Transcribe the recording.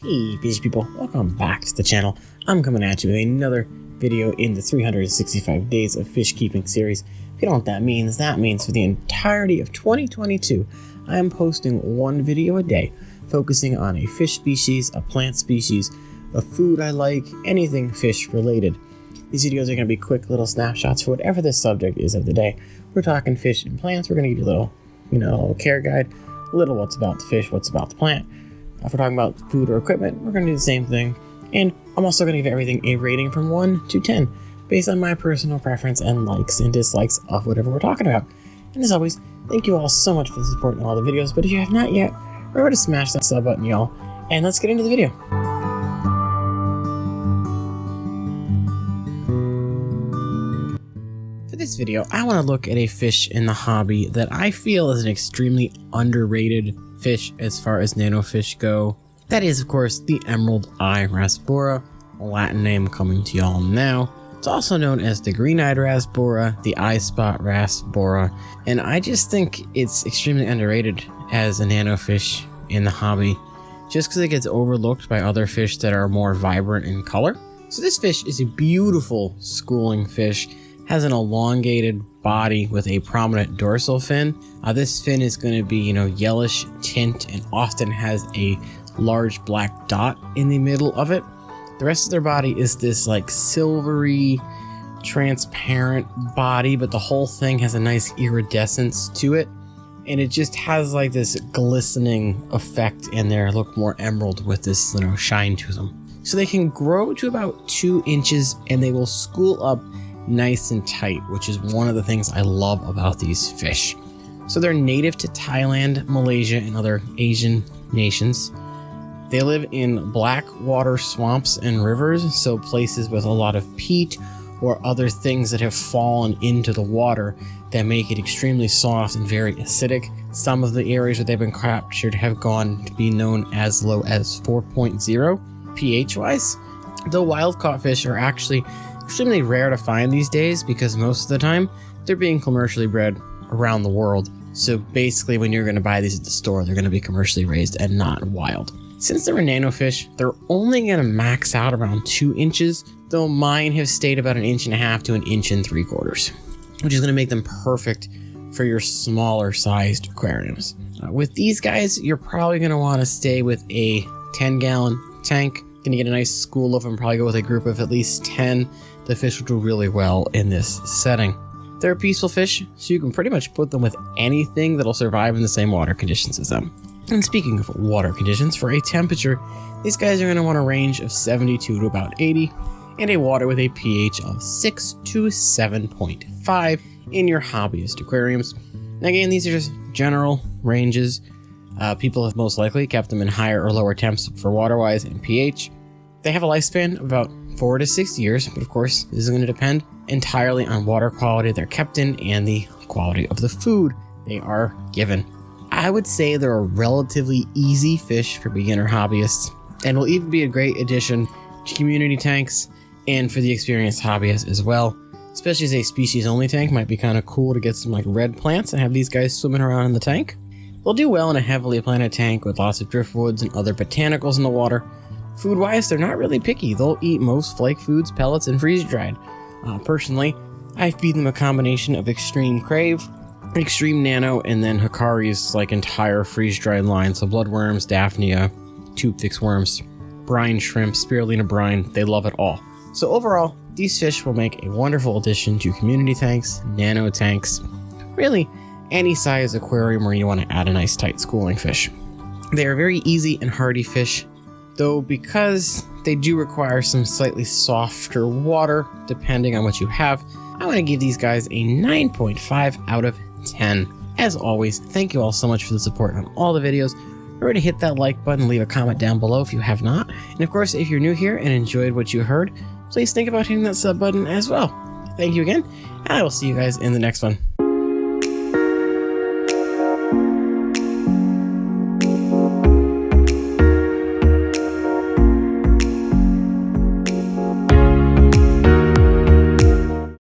Hey fish people, welcome back to the channel. I'm coming at you with another video in the 365 days of fish keeping series. If you don't know what that means for the entirety of 2022, I am posting one video a day, focusing on a fish species, a plant species, a food I like, anything fish related. These videos are going to be quick little snapshots for whatever the subject is of the day. We're talking fish and plants. We're going to give you a little, care guide, a little what's about the fish, what's about the plant. If we're talking about food or equipment, we're going to do the same thing. And I'm also going to give everything a rating from 1 to 10, based on my personal preference and likes and dislikes of whatever we're talking about. And as always, thank you all so much for the support in all the videos, but if you have not yet, remember to smash that sub button, y'all. And let's get into the video. For this video, I want to look at a fish in the hobby that I feel is an extremely underrated fish as far as nanofish go. That is, of course, the emerald eye Raspbora, a Latin name coming to y'all now. It's also known as the green-eyed Rasbora, the eye spot Rasbora, and I just think it's extremely underrated as a nanofish in the hobby, just because it gets overlooked by other fish that are more vibrant in color. So this fish is a beautiful schooling fish, has an elongated body with a prominent dorsal fin. This fin is going to be, yellowish tint and often has a large black dot in the middle of it. The rest of their body is this like silvery, transparent body, but the whole thing has a nice iridescence to it. And it just has like this glistening effect in there, look more emerald with this, shine to them. So they can grow to about 2 inches and they will school up nice and tight, which is one of the things I love about these fish. So they're native to Thailand, Malaysia, and other Asian nations. They live in black water swamps and rivers, so places with a lot of peat or other things that have fallen into the water that make it extremely soft and very acidic. Some of the areas where they've been captured have gone to be known as low as 4.0 pH-wise. Though wild-caught fish are actually extremely rare to find these days because most of the time they're being commercially bred around the world. So basically when you're going to buy these at the store, they're going to be commercially raised and not wild. Since they're a nanofish, they're only going to max out around 2 inches, though mine have stayed about 1.5 inches to 1 3/4 inches, which is going to make them perfect for your smaller sized aquariums. With these guys, you're probably going to want to stay with a 10-gallon tank. Gonna get a nice school of them, probably go with a group of at least 10. The fish will do really well in this setting. They're a peaceful fish, so you can pretty much put them with anything that'll survive in the same water conditions as them. And speaking of water conditions, for a temperature, these guys are going to want a range of 72 to about 80, and a water with a pH of 6 to 7.5 in your hobbyist aquariums. And again, these are just general ranges. People have most likely kept them in higher or lower temps for water-wise and pH. They have a lifespan of about 4 to 6 years, but of course, this is going to depend entirely on water quality they're kept in and the quality of the food they are given. I would say they're a relatively easy fish for beginner hobbyists, and will even be a great addition to community tanks and for the experienced hobbyists as well. Especially as a species-only tank, might be kind of cool to get some like red plants and have these guys swimming around in the tank. They'll do well in a heavily planted tank with lots of driftwoods and other botanicals in the water. Food-wise, they're not really picky. They'll eat most flake foods, pellets, and freeze-dried. Personally, I feed them a combination of Extreme Crave, Extreme Nano, and then Hikari's like entire freeze-dried line. So bloodworms, Daphnia, tube fix worms, brine shrimp, spirulina brine, they love it all. So overall, these fish will make a wonderful addition to community tanks, nano tanks, really any size aquarium where you want to add a nice tight schooling fish. They are very easy and hardy fish, though because they do require some slightly softer water depending on what you have, I want to give these guys a 9.5 out of 10. As always, thank you all so much for the support on all the videos. Remember to hit that like button, leave a comment down below if you have not, and of course if you're new here and enjoyed what you heard, please think about hitting that sub button as well. Thank you again, and I will see you guys in the next one.